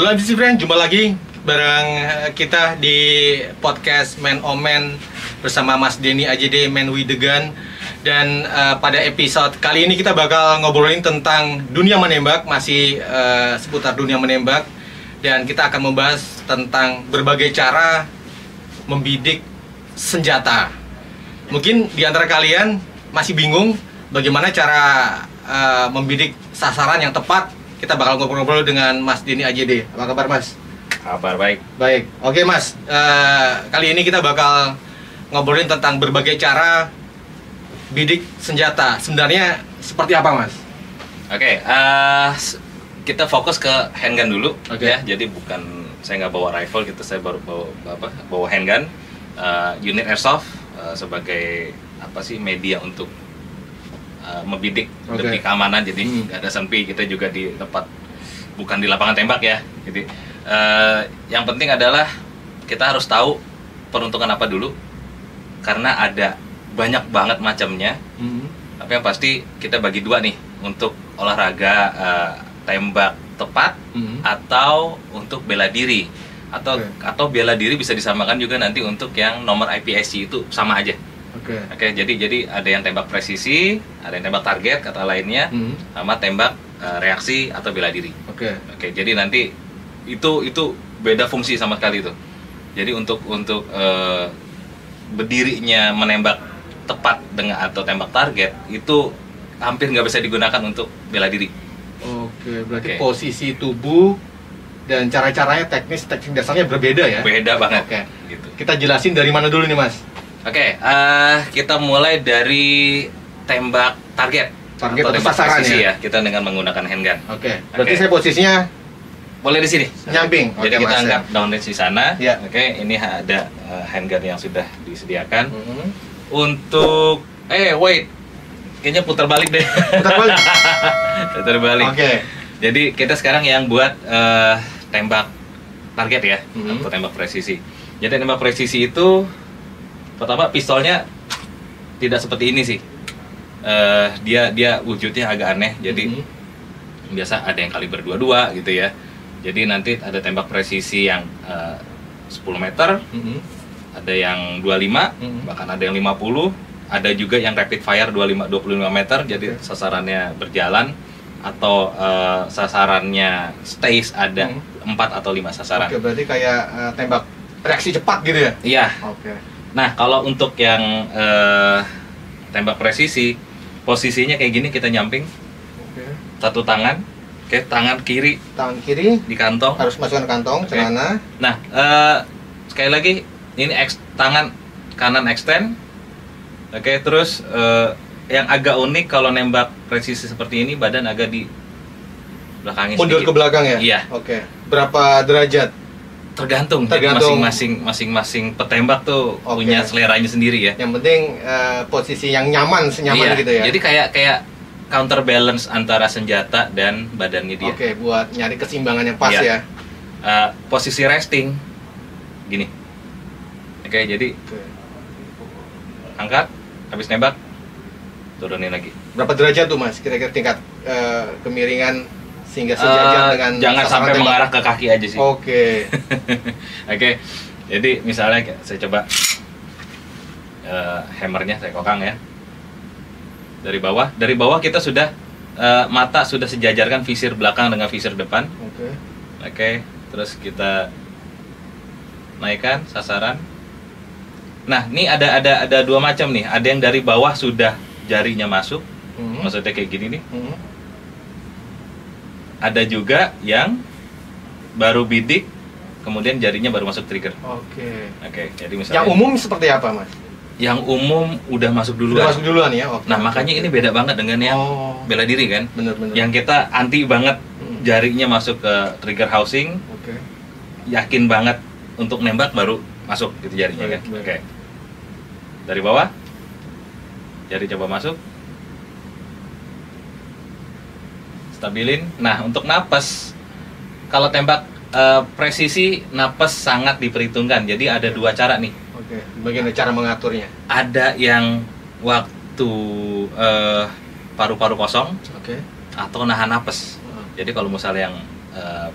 Halo MC Friend, jumpa lagi bareng kita di podcast Man on Man bersama Mas Denny AJD Man with the Gun. Dan pada episode kali ini kita bakal ngobrolin tentang dunia menembak, masih seputar dunia menembak. Dan kita akan membahas tentang berbagai cara membidik senjata. Mungkin di antara kalian masih bingung bagaimana cara membidik sasaran yang tepat. Kita bakal ngobrol-ngobrol dengan Mas Denny AJD. Apa kabar Mas? Kabar baik. Baik. Oke Mas, kali ini kita bakal ngobrolin tentang berbagai cara bidik senjata. Sebenarnya seperti apa Mas? Oke, kita fokus ke handgun dulu. Oke. Ya. Jadi saya nggak bawa rifle gitu, saya baru bawa handgun, unit airsoft sebagai media untuk membidik demi keamanan. Jadi nggak ada senpi, kita juga di tempat bukan di lapangan tembak ya. Jadi yang penting adalah kita harus tahu peruntukan apa dulu, karena ada banyak banget macamnya. Tapi yang pasti kita bagi dua nih, untuk olahraga tembak tepat atau untuk bela diri. Atau bela diri bisa disamakan juga nanti untuk yang nomor IPSC, itu sama aja. Oke, jadi ada yang tembak presisi, ada yang tembak target kata lainnya, sama tembak reaksi atau bela diri. Oke, jadi nanti itu beda fungsi sama sekali itu. Jadi untuk berdirinya menembak tepat dengan atau tembak target itu hampir nggak bisa digunakan untuk bela diri. Oke, berarti posisi tubuh dan cara-caranya teknik dasarnya berbeda ya? Beda banget. Oke, gitu. Kita jelasin dari mana dulu nih Mas? Oke, kita mulai dari tembak target atau tembak sasaran presisi ya? kita dengan menggunakan handgun. Oke, berarti saya posisinya boleh di sini, nyamping. Jadi kita anggap down range di sana. Ya. Oke, ini ada handgun yang sudah disediakan. Untuk kayaknya putar balik deh. Putar balik. Oke. Jadi kita sekarang yang buat tembak target ya, atau tembak presisi. Jadi tembak presisi itu pertama pistolnya tidak seperti ini sih. Dia wujudnya agak aneh. Jadi biasa ada yang kaliber 22 gitu ya. Jadi nanti ada tembak presisi yang 10 meter, ada yang 25, bahkan ada yang 50, ada juga yang rapid fire 25 meter. Jadi sasarannya berjalan atau sasarannya stays ada 4 atau 5 sasaran. Oke, berarti kayak tembak reaksi cepat gitu ya? Iya. Oke. Nah, kalau untuk yang tembak presisi, posisinya kayak gini, kita nyamping. Satu tangan, tangan kiri di kantong, harus masukkan kantong celana. Nah, sekali lagi ini tangan kanan extend. Terus yang agak unik kalau nembak presisi seperti ini, badan agak di belakangin mundur sedikit. Ke belakang ya? Iya. Oke. Berapa derajat? Tergantung. Masing-masing petembak tuh punya seleranya sendiri ya. Yang penting posisi yang senyaman gitu ya. Jadi kayak counterbalance antara senjata dan badannya dia. Oke, buat nyari keseimbangan yang pas ya. Posisi resting gini. Jadi angkat, habis nembak, turunin lagi. Berapa derajat tuh Mas? Kira-kira tingkat kemiringan sehingga sejajar dengan jangan sampai mengarah ke kaki aja sih. Oke. Oke. Jadi misalnya saya coba hammernya saya kokang ya. Dari bawah kita sudah mata sudah sejajarkan visir belakang dengan visir depan. Oke. Terus kita naikkan sasaran. Nah, ini ada dua macam nih. Ada yang dari bawah sudah jarinya masuk. Maksudnya kayak gini nih. Ada juga yang baru bidik, kemudian jarinya baru masuk trigger. Oke. Jadi misalnya yang umum seperti apa Mas? Yang umum udah masuk duluan. Udah masuk duluan ya. Nah, makanya ini beda banget dengan yang bela diri kan. Bener. Yang kita anti banget jarinya masuk ke trigger housing. Yakin banget untuk nembak baru masuk gitu jarinya kan. Dari bawah, jari coba masuk. Stabilin. Nah, untuk napas, kalau tembak presisi, napas sangat diperhitungkan. Jadi ada dua cara nih. Bagaimana cara mengaturnya? Ada yang waktu paru-paru kosong, atau nahan napas. Jadi kalau misalnya yang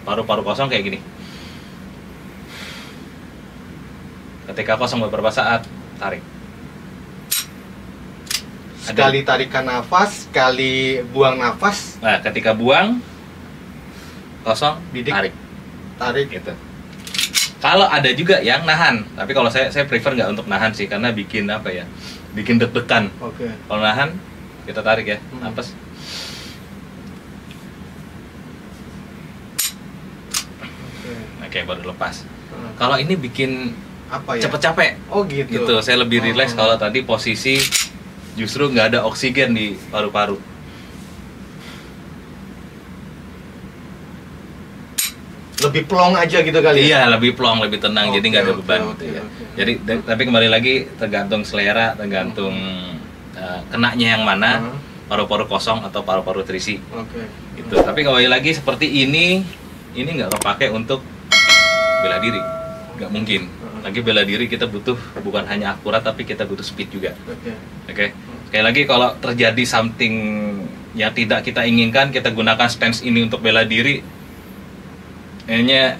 paru-paru kosong kayak gini. Ketika kosong beberapa saat, tarik. Sekali tarikan nafas, sekali buang nafas. Nah, ketika buang kosong, Bidik. tarik gitu. Kalau ada juga yang nahan, tapi kalau saya prefer nggak untuk nahan sih, karena bikin apa ya, bikin deg-degan. Oke. Kalau nahan, kita tarik ya, nafas. Oke, baru lepas. Kalau ini bikin Apa ya? cepet capek. Oh gitu. Gitu, saya lebih relax kalau tadi posisi justru nggak ada oksigen di paru-paru. Lebih plong aja gitu kali. Iya, lebih plong, lebih tenang, jadi nggak ada beban. Oke. Jadi, tapi kembali lagi tergantung selera, tergantung kenanya yang mana, paru-paru kosong atau paru-paru terisi. Oke. Gitu. Tapi kembali lagi seperti ini nggak kepake untuk bela diri, nggak mungkin. Lagi bela diri kita butuh bukan hanya akurat, tapi kita butuh speed juga. Oke. Sekali lagi kalau terjadi something yang tidak kita inginkan, kita gunakan stance ini untuk bela diri, kayaknya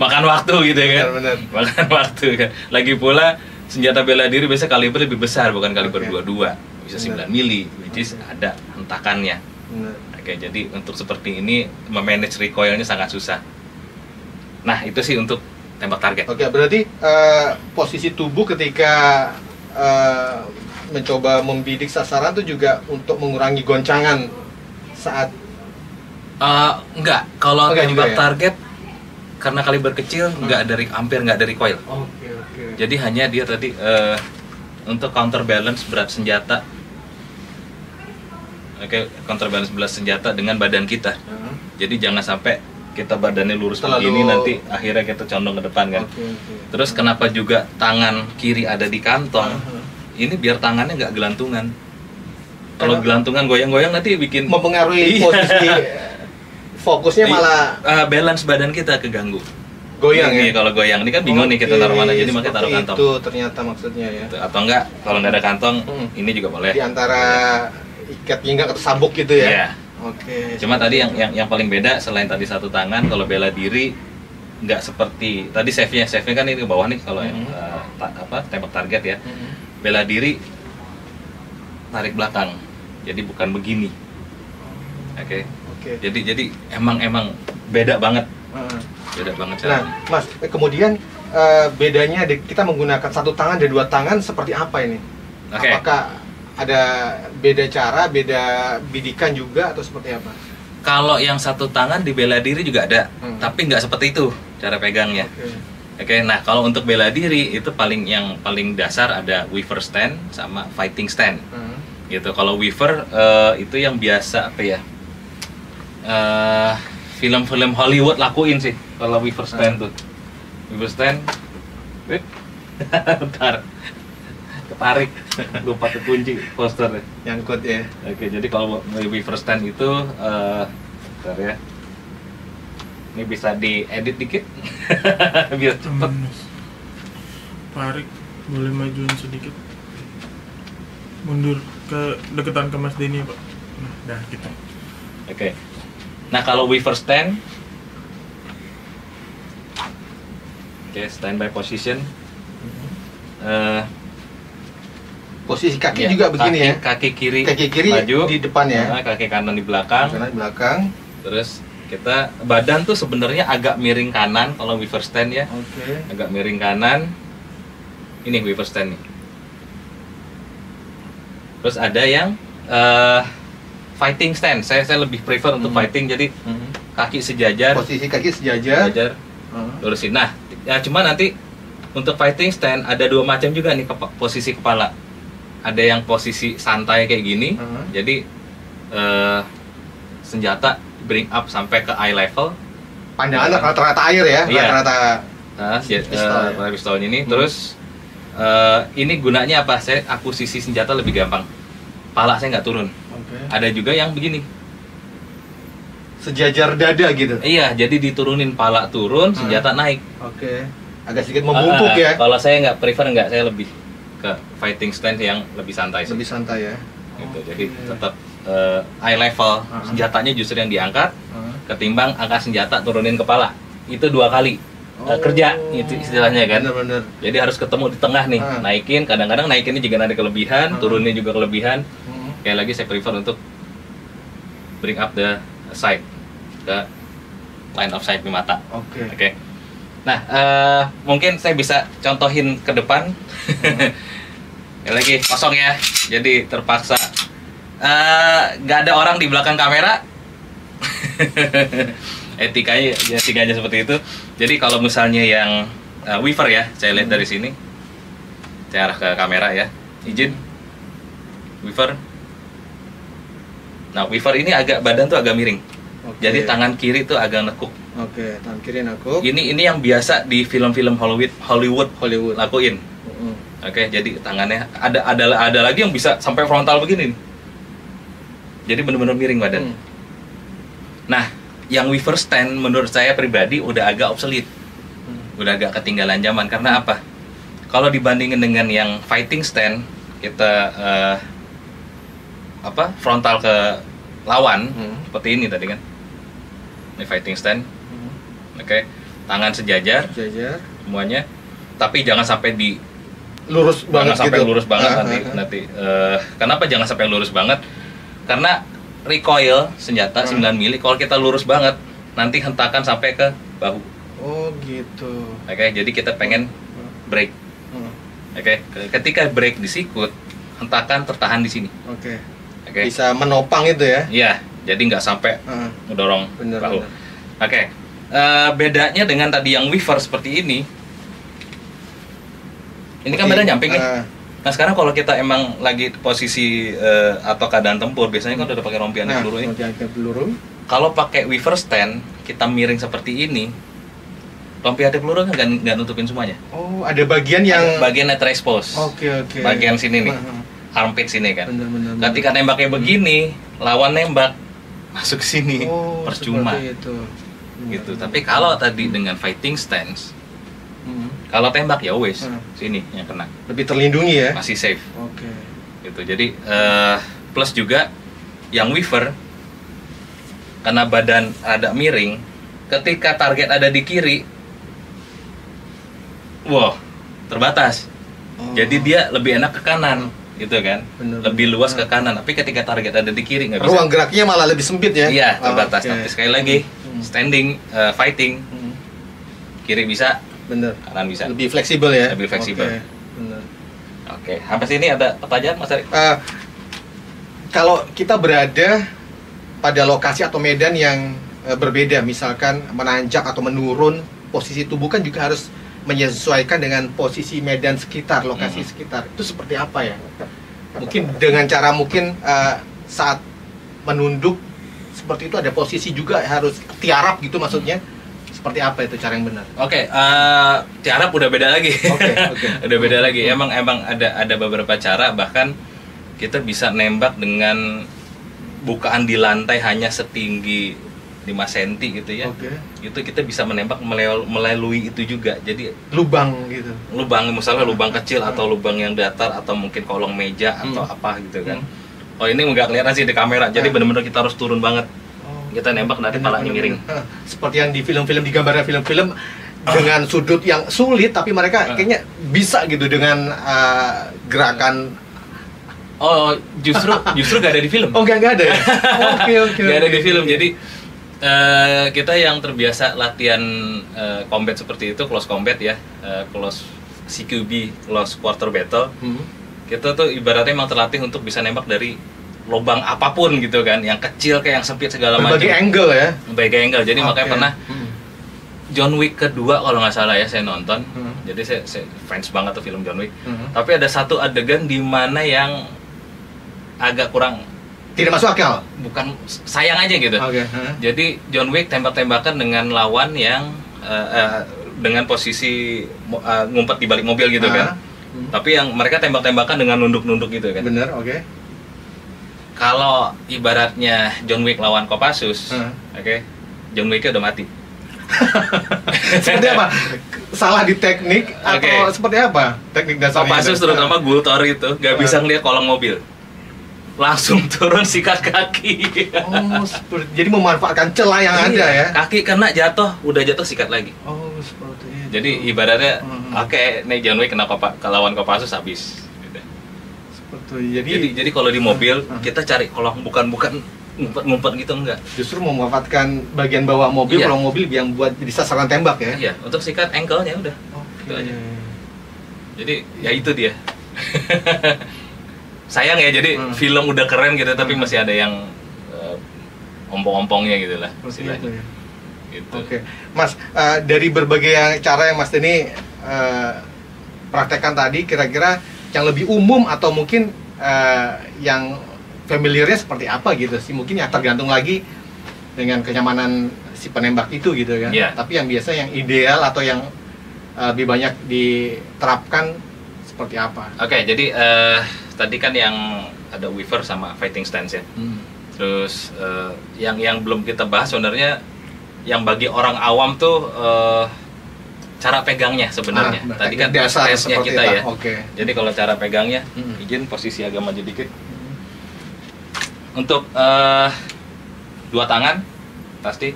makan waktu gitu ya kan. Benar. Makan waktu kan. Lagi pula senjata bela diri biasanya kaliber lebih besar, bukan kaliber 22, bisa 9 mili, which is ada hentakannya. Benar. Oke, jadi untuk seperti ini memanage recoilnya sangat susah. Nah, itu sih untuk tembak target. Oke, berarti posisi tubuh ketika mencoba membidik sasaran itu juga untuk mengurangi goncangan saat Enggak, kalau Enggak juga tembak ya? target karena kaliber kecil hampir nggak ada recoil. Oke. Jadi hanya dia tadi untuk counterbalance berat senjata. Oke, counterbalance berat senjata dengan badan kita. Jadi jangan sampai kita badannya lurus begini, nanti akhirnya kita condong ke depan kan. Oke. Terus kenapa juga tangan kiri ada di kantong? Ini biar tangannya nggak gelantungan. Kalau gelantungan goyang-goyang nanti bikin mempengaruhi Iya. posisi fokusnya malah balance badan kita keganggu. goyang Ini ya. kalau goyang ini kan bingung nih kita taruh mana, jadi makanya taruh seperti kantong. Itu ternyata maksudnya ya. Gitu. Atau enggak kalau nggak ada kantong, ini juga boleh. Di antara ikat pinggang atau sabuk gitu ya. Iya. Oke. Cuma tadi yang paling beda selain tadi satu tangan, kalau bela diri nggak seperti tadi save-nya kan ini ke bawah nih kalau yang tembak target ya. Bela diri tarik belakang, jadi bukan begini. Oke. Jadi emang beda banget. Beda banget Nah, caranya. Mas, kemudian bedanya kita menggunakan satu tangan dan dua tangan seperti apa ini? Oke. Apakah ada beda cara, beda bidikan juga atau seperti apa? Kalau yang satu tangan di bela diri juga ada, tapi nggak seperti itu cara pegangnya. Oke, nah kalau untuk bela diri itu yang paling dasar ada weaver stand sama fighting stand. Gitu. Kalau weaver itu yang biasa apa ya? Film-film Hollywood lakuin sih kalau weaver stand tuh. Weaver stand, bentar, ketarik, lupa kekunci posternya. Nyangkut ya. Oke, jadi kalau weaver stand itu, bentar ya. Ini bisa diedit dikit, biar cepet. Tarik, boleh majuin sedikit. Mundur ke deketan ke Mas Denny ya, Pak. Nah, gitu. Oke. Nah, kalau weaver stand, standby position. Posisi kaki Ya, juga begini ya. Kaki kiri Kaki kiri maju, di depan ya. kaki kanan di belakang. Kanan di belakang. Terus kita badan tuh sebenarnya agak miring kanan kalau weaver stand ya. Oke. Agak miring kanan. Ini weaver stand nih. Terus ada yang fighting stand. Saya lebih prefer untuk fighting, jadi kaki sejajar. Posisi kaki sejajar. Lurusin. Nah, ya cuma nanti untuk fighting stand ada dua macam juga nih posisi kepala. Ada yang posisi santai kayak gini, jadi senjata bring up sampai ke eye level. Pandangan rata-rata air ya, Iya. rata-rata Pistol, pistolnya ini. Terus ini gunanya apa? Saya akuisisi senjata lebih gampang. Pala saya nggak turun. Ada juga yang begini. sejajar dada gitu. Iya, jadi diturunin pala turun, senjata naik. Oke. Agak sedikit membungkuk ya. Kalau saya nggak prefer, saya lebih ke fighting stand yang lebih santai sih. Lebih santai ya. Gitu. Jadi tetap eye level, senjatanya justru yang diangkat, ketimbang angkat senjata turunin kepala. Itu 2 kali kerja itu istilahnya kan. Bener-bener. Jadi harus ketemu di tengah nih, naikin, kadang-kadang naikinnya juga ada kelebihan, turunnya juga kelebihan. Kayak lagi saya prefer untuk bring up the sight, the line of sight di mata. Oke. Nah, mungkin saya bisa contohin ke depan. Lagi kosong ya, jadi terpaksa nggak ada orang di belakang kamera. etikanya seperti itu. Jadi kalau misalnya yang weaver ya, saya lihat dari sini, saya arah ke kamera ya, izin weaver. Nah, weaver ini badan tuh agak miring. Jadi tangan kiri tuh agak nekuk. Tangan kiri nekuk. Ini yang biasa di film-film Hollywood lakuin. Jadi tangannya ada lagi yang bisa sampai frontal begini nih. Jadi benar-benar miring badan. Nah, yang weaver stand menurut saya pribadi udah agak obsolete. Udah agak ketinggalan zaman. Karena apa? Kalau dibandingin dengan yang fighting stand, kita frontal ke lawan seperti ini tadi kan. Ini fighting stand. Tangan sejajar semuanya. Tapi jangan sampai lurus banget gitu. Lurus banget nanti. Kenapa jangan sampai lurus banget? Karena recoil senjata 9 mili kalau kita lurus banget nanti hentakan sampai ke bahu. Oh gitu. Jadi kita pengen break. Ketika break di sikut, hentakan tertahan di sini. Bisa menopang itu ya? Iya, jadi nggak sampai ngedorong bahu. Bedanya dengan tadi yang weaver seperti ini kan badan nyamping nih. Nah sekarang kalau kita emang lagi posisi atau keadaan tempur, biasanya kan udah pakai rompi anti peluru ini. Kalau pakai weaver stand, kita miring seperti ini, rompi anti peluru kan nggak nutupin semuanya. Oh, ada bagian yang bagian net expose. Bagian sini nih, armpit sini kan. Ketika nembaknya begini, lawan nembak masuk ke sini, percuma. Gitu. Tapi kalau tadi dengan fighting stance, kalau tembak ya wes sini yang kena. Lebih terlindungi ya? Masih safe. Gitu. Jadi plus juga yang weaver karena badan ada miring, ketika target ada di kiri, terbatas. Jadi dia lebih enak ke kanan, gitu kan? Lebih luas ke kanan. Tapi ketika target ada di kiri nggak bisa. Ruang geraknya malah lebih sempit ya? Iya, terbatas. Tapi sekali lagi standing, fighting, kiri bisa. Kanan bisa. Lebih fleksibel ya? Lebih fleksibel. Sampai sini ada pertanyaan Mas Ari? Kalau kita berada pada lokasi atau medan yang berbeda, misalkan menanjak atau menurun, posisi tubuh kan juga harus menyesuaikan dengan posisi medan sekitar, lokasi sekitar. Itu seperti apa ya? Mungkin dengan cara saat menunduk seperti itu ada posisi juga harus tiarap gitu maksudnya. Seperti apa itu cara yang benar? Tiarap udah beda lagi. Udah beda lagi. Emang ada beberapa cara, bahkan kita bisa nembak dengan bukaan di lantai hanya setinggi 5 cm gitu ya. Itu kita bisa menembak melalui itu juga. Jadi lubang gitu. Misalnya lubang kecil atau lubang yang datar atau mungkin kolong meja atau apa gitu kan. Ini nggak kelihatan sih di kamera. Jadi benar-benar kita harus turun banget. Kita nembak nanti palanya miring. Seperti yang di film-film, di gambarnya film-film dengan sudut yang sulit, tapi mereka kayaknya bisa gitu dengan gerakan. Justru gak ada di film. Gak ada ya? Gak ada di film. Jadi kita yang terbiasa latihan combat seperti itu, close combat ya, close CQB, close quarter battle, kita tuh ibaratnya emang terlatih untuk bisa nembak dari lubang apapun gitu kan, yang kecil kayak yang sempit segala macam. Berbagai angle ya. Berbagai angle. Jadi makanya pernah John Wick kedua kalau nggak salah ya saya nonton. Jadi saya fans banget tuh film John Wick. Tapi ada satu adegan di mana yang agak kurang, tidak masuk akal. Bukan, sayang aja gitu. Jadi John Wick tembak-tembakan dengan lawan yang dengan posisi ngumpet di balik mobil gitu kan. Tapi yang mereka tembak-tembakan dengan nunduk-nunduk gitu kan. Bener, Kalau ibaratnya John Wick lawan Kopassus, John Wicknya udah mati. Seperti apa? Salah di teknik atau seperti apa? Teknik dasarnya. Kopassus terutama Gultor itu nggak bisa ngeliat kolong mobil. langsung turun sikat kaki. Oh, jadi memanfaatkan celah yang ada ya. Kaki kena jatuh, udah jatuh sikat lagi. Oh, seperti itu. Jadi ibaratnya oke, nih John Wick kenapa Pak lawan Kopassus habis. Gitu. Seperti Jadi kalau di mobil kita cari kolong bukan ngumpet gitu enggak. Justru memanfaatkan bagian bawah mobil, Iya. kolong mobil yang buat jadi sasaran tembak ya. Iya, untuk sikat ankle-nya udah. Oke. Itu aja. Jadi ya itu dia. Sayang ya, jadi film udah keren gitu tapi masih ada yang ompong-ompongnya gitu lah Seperti istilahnya. itu ya. Gitu. Oke, Mas, dari berbagai cara yang Mas Denny praktekkan tadi, kira-kira yang lebih umum atau mungkin yang familiarnya seperti apa gitu sih? Mungkin ya tergantung lagi dengan kenyamanan si penembak itu gitu kan. Iya. Tapi yang biasa yang ideal atau yang lebih banyak diterapkan seperti apa? Oke, jadi tadi kan yang ada Weaver sama fighting stance ya. Terus yang belum kita bahas sebenarnya yang bagi orang awam tuh cara pegangnya sebenarnya. Tadi kan dasar stance-nya seperti kita itu. ya. Oke. Jadi kalau cara pegangnya, Hmm. izin posisi agak maju dikit. Untuk dua tangan pasti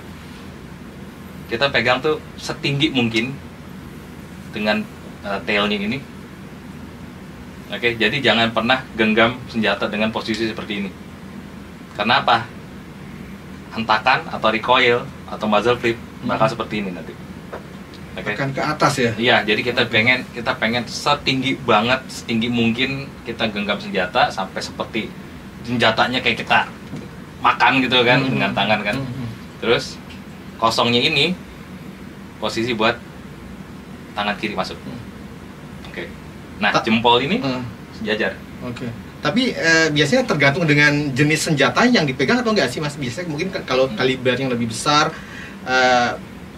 kita pegang tuh setinggi mungkin dengan tailnya ini. Oke, jadi jangan pernah genggam senjata dengan posisi seperti ini. Karena apa? Hentakan atau recoil atau muzzle flip bakal seperti ini nanti. Oke. Akan ke atas ya. Iya, jadi kita pengen setinggi banget, setinggi mungkin kita genggam senjata sampai seperti senjatanya kayak kita makan gitu kan dengan tangan kan. Terus kosongnya ini posisi buat tangan kiri masuk. Oke. Nah, jempol ini sejajar. Oke. Tapi biasanya tergantung dengan jenis senjata yang dipegang atau enggak sih Mas? Biasanya mungkin kalau kaliber yang lebih besar,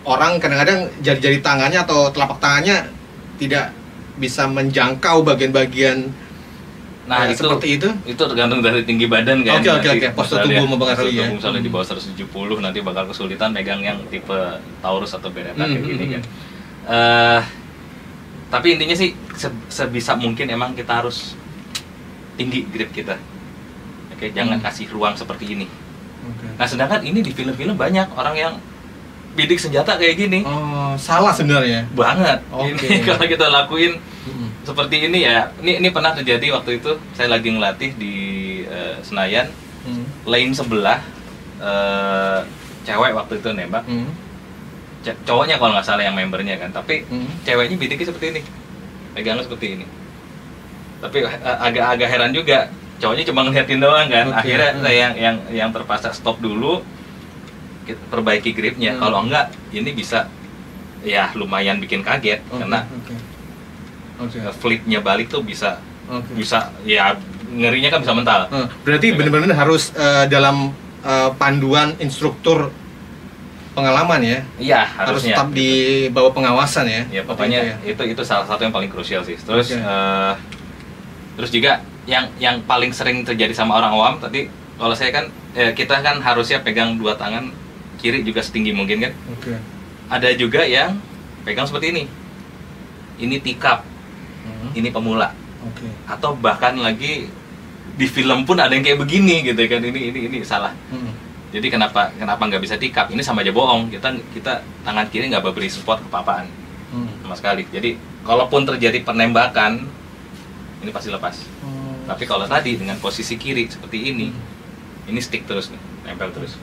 orang kadang-kadang jari-jari tangannya atau telapak tangannya tidak bisa menjangkau bagian-bagian seperti itu. Itu tergantung dari tinggi badan kan. Oke. Postur tubuh mempengaruhi ya. Misalnya di bawah 170 nanti bakal kesulitan megang yang tipe Taurus atau Beretta kayak gini kan. Tapi intinya sih sebisa mungkin emang kita harus tinggi grip kita. Oke, jangan kasih ruang seperti ini. Nah, sedangkan ini di film-film banyak orang yang bidik senjata kayak gini. Oh, salah sebenarnya. Banget. Oke. Ini kalau kita lakuin seperti ini ya. Ini pernah terjadi waktu itu saya lagi ngelatih di Senayan. Lane sebelah cewek waktu itu nembak. Cowoknya kalau nggak salah yang membernya kan, tapi ceweknya bidiknya seperti ini, pegangnya seperti ini. Tapi agak heran juga, cowoknya cuma ngeliatin doang kan. Akhirnya saya yang terpaksa stop dulu, kita perbaiki gripnya. Kalau enggak, ini bisa ya lumayan bikin kaget karena flipnya balik tuh bisa ya ngerinya kan bisa mental. Berarti benar-benar harus dalam panduan instruktur pengalaman ya. Iya, harus harusnya. tetap di bawah pengawasan ya. Ya pokoknya itu salah satu yang paling krusial sih. Terus terus juga yang paling sering terjadi sama orang awam tadi, kalau saya kan kita kan harusnya pegang dua tangan kiri juga setinggi mungkin kan. Ada juga yang pegang seperti ini. Ini tikap. Ini pemula. Atau bahkan lagi di film pun ada yang kayak begini gitu kan. Ini salah. Jadi kenapa nggak bisa tikap? Ini sama aja bohong. Kita tangan kiri nggak beri support apa-apaan sama sekali. Jadi kalaupun terjadi penembakan, ini pasti lepas. Tapi kalau tadi dengan posisi kiri seperti ini stick terus nih, nempel terus.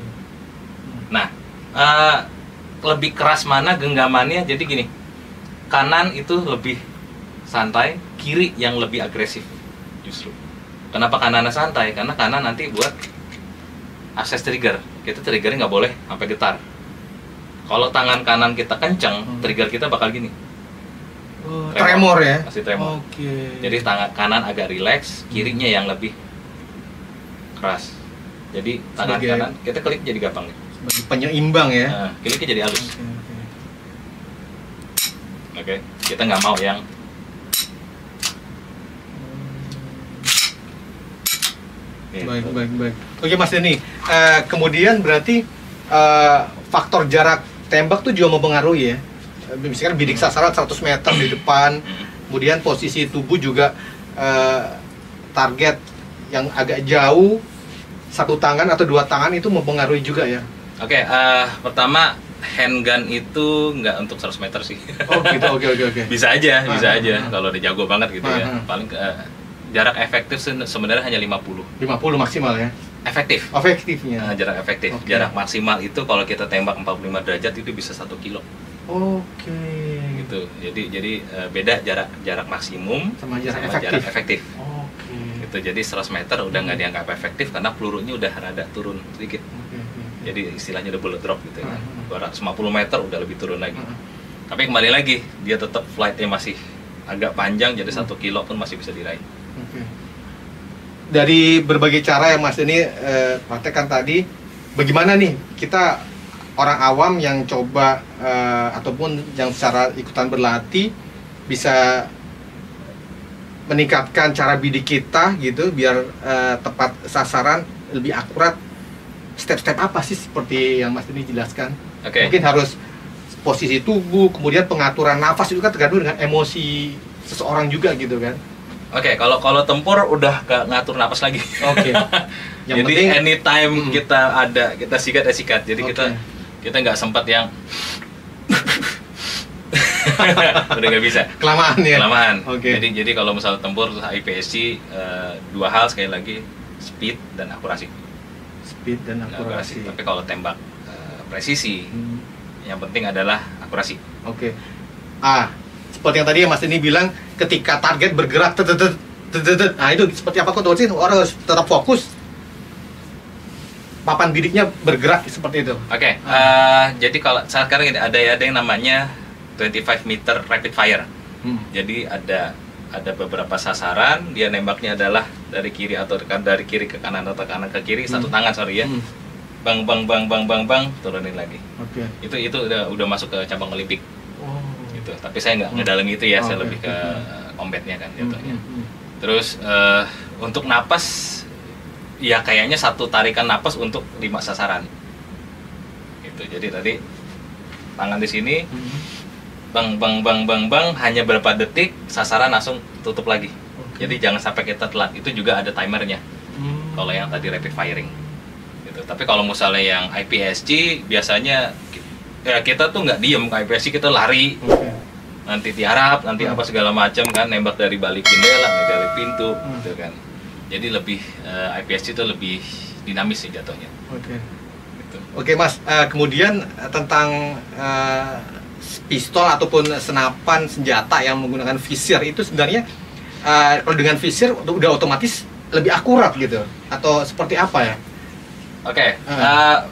Nah, lebih keras mana genggamannya? Jadi gini, kanan itu lebih santai, kiri yang lebih agresif justru. Kenapa kanannya santai? Karena kanan nanti buat akses trigger, kita triggernya nggak boleh sampai getar. Kalau tangan kanan kita kenceng, trigger kita bakal gini. Tremor ya? Masih tremor. Jadi tangan kanan agak relax, kirinya yang lebih keras. Jadi tangan kanan kita klik jadi gampang. Sebagai penyeimbang ya? Nah, kliknya jadi halus. Oke, kita nggak mau yang Baik. Oke Mas Denny, kemudian berarti faktor jarak tembak tuh juga mempengaruhi ya? Misalkan bidik sasaran 100 meter di depan, kemudian posisi tubuh juga target yang agak jauh, satu tangan atau dua tangan itu mempengaruhi juga ya? Oke, pertama handgun itu nggak untuk 100 meter sih. Oh gitu, oke. Bisa aja kalau udah jago banget gitu ya. Paling jarak efektif sebenarnya hanya 50. 50 maksimal ya? Efektifnya. Jarak efektif. Okay. Jarak maksimal itu kalau kita tembak 45 derajat itu bisa 1 kilo. Oke. Gitu. Jadi beda jarak maksimum sama jarak efektif. Oke. Gitu. Jadi 100 meter udah nggak dianggap efektif karena pelurunya udah rada turun sedikit. Jadi istilahnya udah bullet drop gitu ya. 250 meter udah lebih turun lagi. Tapi kembali lagi, dia tetap flightnya masih agak panjang, jadi 1 kilo pun masih bisa diraih. Dari berbagai cara yang Mas ini praktekkan tadi, bagaimana nih kita orang awam yang coba ataupun yang secara ikutan berlatih bisa meningkatkan cara bidik kita gitu biar tepat sasaran, lebih akurat. Step-step apa sih seperti yang Mas ini jelaskan? Mungkin harus posisi tubuh, kemudian pengaturan nafas itu kan tergantung dengan emosi seseorang juga gitu kan. Kalau tempur udah gak ngatur napas lagi. Jadi penting, anytime kita sikat. Jadi kita nggak sempat yang udah nggak bisa. Kelamaan. Jadi kalau misalnya tempur IPSC, dua hal sekali lagi, speed dan akurasi. Tapi kalau tembak presisi, yang penting adalah akurasi. Seperti yang tadi Mas ini bilang, ketika target bergerak, nah itu seperti apa kontrol sih? Orang harus tetap fokus. Papan bidiknya bergerak seperti itu. Jadi kalau sekarang ada yang namanya 25 meter rapid fire. Jadi ada beberapa sasaran, dia nembaknya adalah dari kiri dari kiri ke kanan atau kanan ke kiri, satu tangan bang, turunin lagi. Itu udah masuk ke cabang olimpik. Gitu. Tapi saya nggak ngedalami itu ya, saya lebih ke combatnya kan jatuhnya. Terus untuk napas, ya kayaknya satu tarikan napas untuk 5 sasaran. Gitu. Jadi tadi tangan di sini. Bang, hanya berapa detik, sasaran langsung tutup lagi. Jadi jangan sampai kita telat. Itu juga ada timernya. Kalau yang tadi rapid firing gitu. Tapi kalau misalnya yang IPSC, biasanya ya kita tuh nggak diem. IPSC kita lari, nanti tiarap, nanti apa segala macam kan, nembak dari balik jendela, dari pintu gitu kan. Jadi lebih IPSC itu lebih dinamis sih jatuhnya. Oke Mas, kemudian tentang pistol ataupun senapan senjata yang menggunakan visir itu sebenarnya kalau dengan visir udah otomatis lebih akurat gitu atau seperti apa ya?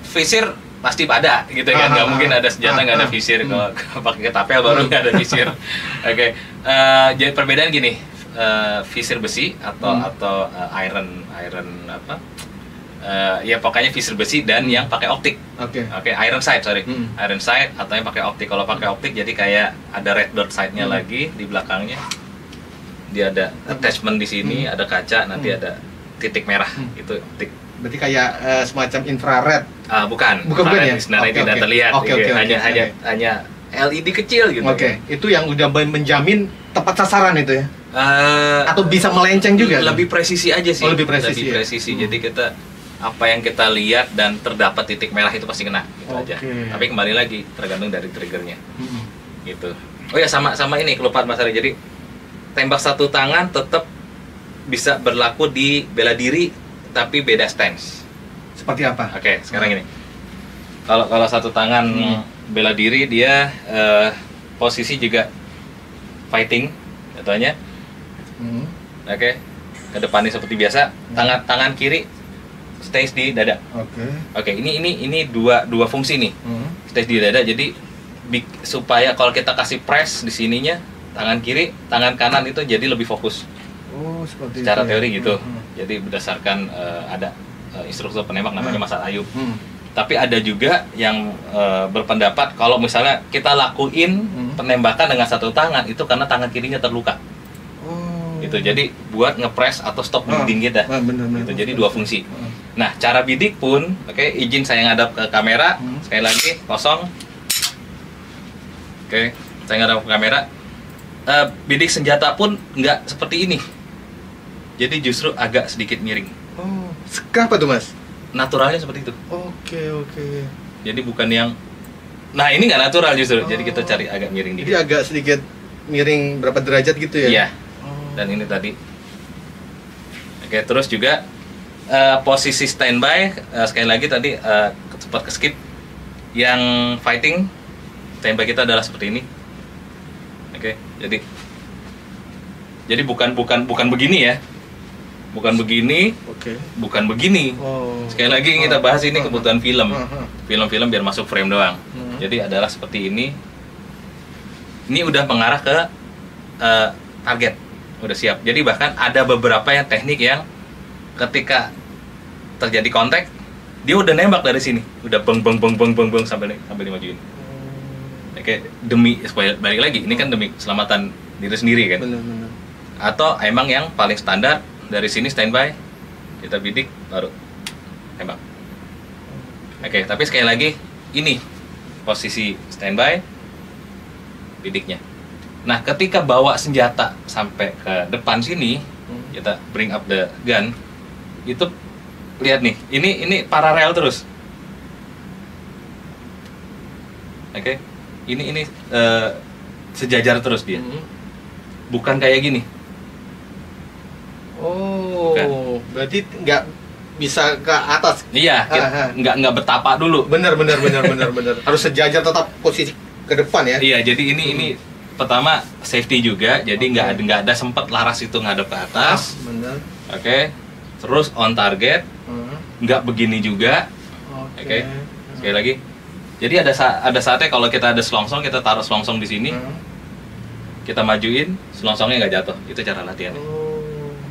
Visir pasti ada gitu kan, nggak mungkin ada senjata nggak ada visir. Kalau pakai ketapel baru nggak ada visir. Jadi perbedaan gini, visir besi atau iron apa? Ya pokoknya visir besi dan yang pakai optik. Iron sight, iron sight atau yang pakai optik. Kalau pakai optik jadi kayak ada red dot sight-nya lagi di belakangnya. Dia ada attachment di sini, ada kaca, nanti ada titik merah. Itu optik. Berarti kayak semacam infrared. Bukan ya? Sebenarnya tidak terlihat. Hanya LED kecil gitu. Itu yang udah menjamin tepat sasaran itu ya? Atau bisa melenceng juga? Lebih presisi aja sih. Lebih presisi. Jadi kita apa yang kita lihat dan terdapat titik merah itu pasti kena gitu aja. Tapi kembali lagi tergantung dari triggernya. Gitu. Oh ya sama ini kelupaan Mas Ari. Jadi tembak satu tangan tetap bisa berlaku di bela diri tapi beda stance. Seperti apa? Sekarang ini. Kalau satu tangan bela diri dia posisi juga fighting contohnya. Ke depannya seperti biasa. Tangan kiri stays di dada. Ini dua fungsi nih. Stays di dada, jadi supaya kalau kita kasih press di sininya tangan kiri, tangan kanan itu jadi lebih fokus. Seperti secara itu, teori gitu. Jadi berdasarkan ada instruktur penembak namanya Mas Ayub. Tapi ada juga yang berpendapat kalau misalnya kita lakuin penembakan dengan satu tangan itu karena tangan kirinya terluka. Gitu. Jadi buat ngepres atau stop bleeding kita. Gitu. Jadi dua fungsi. Nah, cara bidik pun, izin saya ngadap ke kamera, sekali lagi kosong. Saya ngadap ke kamera. Bidik senjata pun nggak seperti ini. jadi justru agak sedikit miring. Oh, kenapa tuh Mas? Naturalnya seperti itu. Oke. Jadi bukan yang, nah ini nggak natural justru. Jadi kita cari agak miring Jadi dikit. agak sedikit miring berapa derajat gitu ya? Iya. Oh. Dan ini tadi. Oke, terus juga posisi standby, sekali lagi tadi sempat ke skip. Yang fighting standby kita adalah seperti ini. Oke, jadi bukan begini ya. Bukan begini, Oke. bukan begini. Oh. Sekali lagi kita bahas ini kebutuhan film. Aha. Film-film biar masuk frame doang. Jadi adalah seperti ini. Ini udah mengarah ke target, udah siap. Jadi bahkan ada beberapa yang teknik yang ketika terjadi kontak, dia udah nembak dari sini, udah beng sampai dimajuin. Oke, demi supaya balik lagi, ini kan demi keselamatan diri sendiri kan. Benar. Atau emang yang paling standar dari sini standby, kita bidik baru tembak. Oke, tapi sekali lagi ini posisi standby, bidiknya. Nah, ketika bawa senjata sampai ke depan sini, kita bring up the gun, itu lihat nih, ini paralel terus. Oke, ini sejajar terus dia, bukan kayak gini. Oh, berarti nggak bisa ke atas. Iya, nggak bertapak dulu. Benar. Harus sejajar tetap posisi ke depan ya. Iya, jadi ini pertama safety juga, jadi nggak ada sempat laras itu ngadep ke atas. Benar. Oke, terus on target, nggak begini juga. Oke, sekali lagi. Jadi ada saatnya kalau kita ada selongsong, kita taruh selongsong di sini, kita majuin, selongsongnya nggak jatuh. Itu cara latihannya.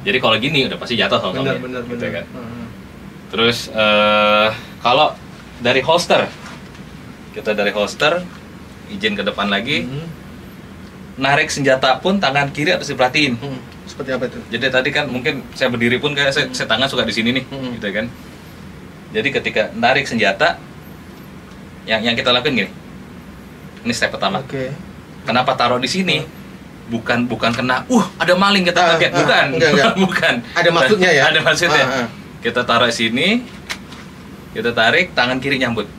Jadi kalau gini udah pasti jatuh selongsongnya. Benar. Gitu kan. Terus kalau dari holster, kita dari holster, izin ke depan lagi, narik senjata pun tangan kiri harus diperhatiin. Seperti apa itu? Jadi tadi kan mungkin saya berdiri pun kayak saya tangan suka di sini nih, gitu kan. Jadi ketika narik senjata, yang kita lakukan gini. Ini step pertama. Oke. Kenapa taruh di sini? Bukan kena, ada maling kita kaget, bukan. Enggak. Bukan. Ada maksudnya ya? Ada maksudnya. Kita taruh sini, kita tarik, tangan kiri nyambut.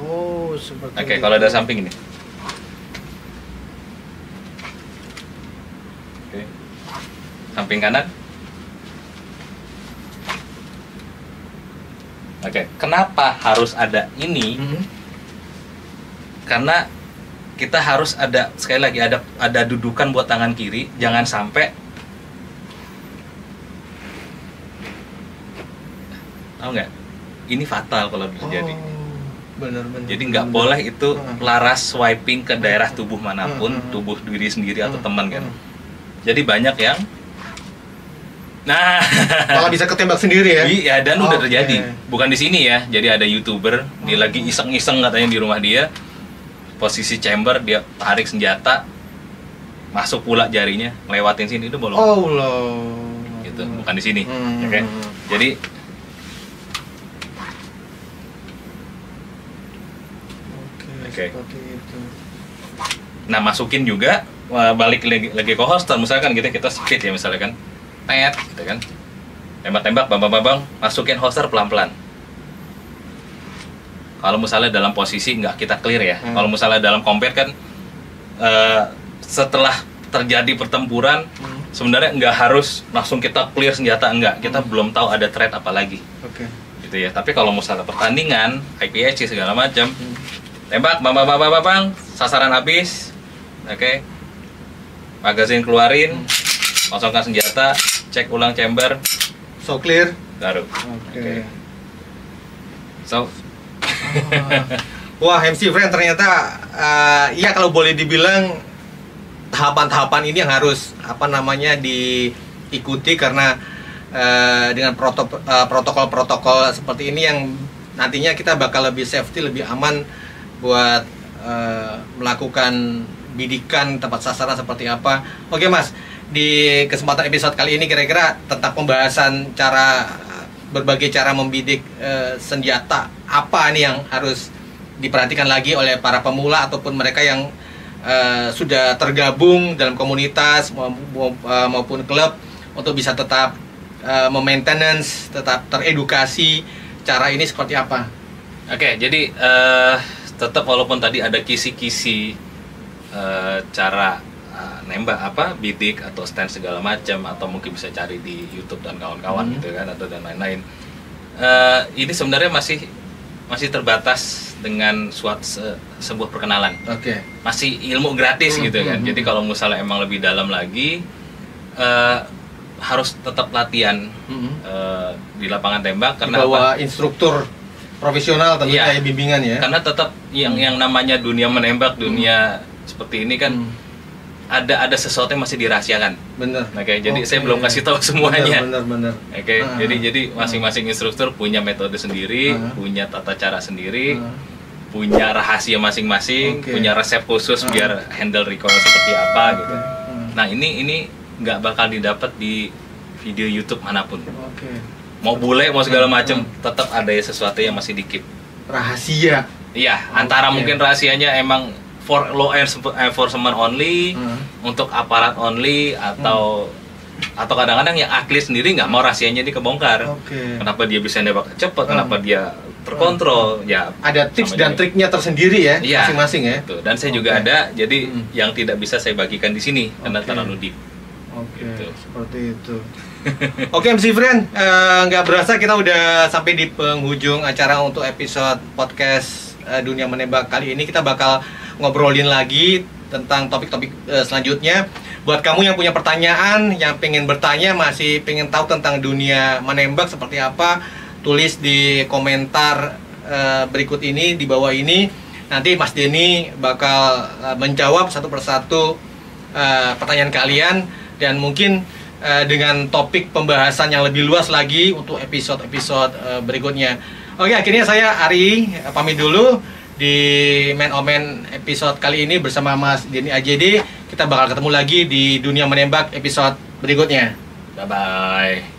Oh, seperti Oke, itu. kalau dari samping ini. Oke. Samping kanan. Oke, kenapa harus ada ini? Karena kita harus ada, sekali lagi ada dudukan buat tangan kiri, jangan sampai, tahu nggak? Ini fatal kalau terjadi. Benar. Jadi nggak boleh itu laras swiping ke daerah tubuh manapun, tubuh diri sendiri atau teman kan. Jadi banyak yang, nah, malah bisa ketembak sendiri ya? Iya, dan udah terjadi. Bukan di sini ya. Jadi ada YouTuber, dia lagi iseng-iseng katanya di rumah dia. Posisi chamber, dia tarik senjata, masuk pula jarinya, lewatin sini, itu bolong. Oh Allah. Gitu, bukan di sini. Oke. Jadi Oke. Seperti itu. nah, masukin juga, balik lagi ke holster, misalkan kita speed ya misalnya kan. Tet, gitu kan. Tembak-tembak, bang, masukin holster pelan-pelan. Kalau misalnya dalam posisi nggak kita clear ya, kalau misalnya dalam combat kan setelah terjadi pertempuran sebenarnya nggak harus langsung kita clear senjata, enggak, kita belum tahu ada threat apa lagi. Oke. Gitu ya. Tapi kalau misalnya pertandingan, IPSC segala macam, tembak, bang, sasaran habis, oke, magazine keluarin, kosongkan senjata, cek ulang chamber, So clear. baru. Oke. So Wah, MC Friend ternyata ya kalau boleh dibilang tahapan-tahapan ini yang harus diikuti karena dengan protokol-protokol seperti ini yang nantinya kita bakal lebih safety, lebih aman buat melakukan bidikan tempat sasaran seperti apa. Oke Mas, di kesempatan episode kali ini kira-kira tentang pembahasan berbagai cara membidik senjata, apa nih yang harus diperhatikan lagi oleh para pemula ataupun mereka yang sudah tergabung dalam komunitas maupun klub untuk bisa tetap memaintenance, tetap teredukasi, cara ini seperti apa? Oke, jadi tetap walaupun tadi ada kisi-kisi cara nembak bidik atau stand segala macam, atau mungkin bisa cari di YouTube dan kawan-kawan gitu kan, atau dan lain-lain. Ini sebenarnya masih terbatas dengan sebuah perkenalan. Oke. Masih ilmu gratis gitu kan. Jadi kalau misalnya emang lebih dalam lagi, harus tetap latihan di lapangan tembak, karena bawa instruktur profesional tentunya, kayak bimbingan ya. Karena tetap yang namanya dunia menembak, dunia seperti ini kan ada sesuatu yang masih dirahasiakan. Bener. Oke, jadi saya belum kasih tahu semuanya. Bener. Oke, jadi masing-masing instruktur punya metode sendiri, punya tata cara sendiri, punya rahasia masing-masing, punya resep khusus biar handle recoil seperti apa gitu. Nah, ini nggak bakal didapat di video YouTube manapun. Mau bule, mau segala macam, tetap ada sesuatu yang masih dikip. Rahasia. Iya, antara mungkin rahasianya emang for law enforcement only, untuk aparat only, atau kadang-kadang yang ahli sendiri nggak mau rahasianya dikebongkar. Kenapa dia bisa nembak cepat, kenapa dia terkontrol, ya ada tips dan triknya tersendiri ya, masing-masing ya. Gitu. Dan saya juga ada, jadi yang tidak bisa saya bagikan di sini karena terlalu deep. Gitu. Seperti itu. Oke, MC Friend, nggak berasa kita udah sampai di penghujung acara untuk episode podcast Dunia Menembak kali ini. Kita bakal ngobrolin lagi tentang topik-topik selanjutnya. Buat kamu yang punya pertanyaan, yang pengen bertanya, masih pengen tahu tentang dunia menembak seperti apa, tulis di komentar berikut ini, di bawah ini. Nanti Mas Denny bakal menjawab satu persatu pertanyaan kalian, dan mungkin dengan topik pembahasan yang lebih luas lagi untuk episode-episode berikutnya. Oke, akhirnya saya Ari pamit dulu di Man Omen episode kali ini bersama Mas Denny AJD. Kita bakal ketemu lagi di Dunia Menembak episode berikutnya. Bye-bye.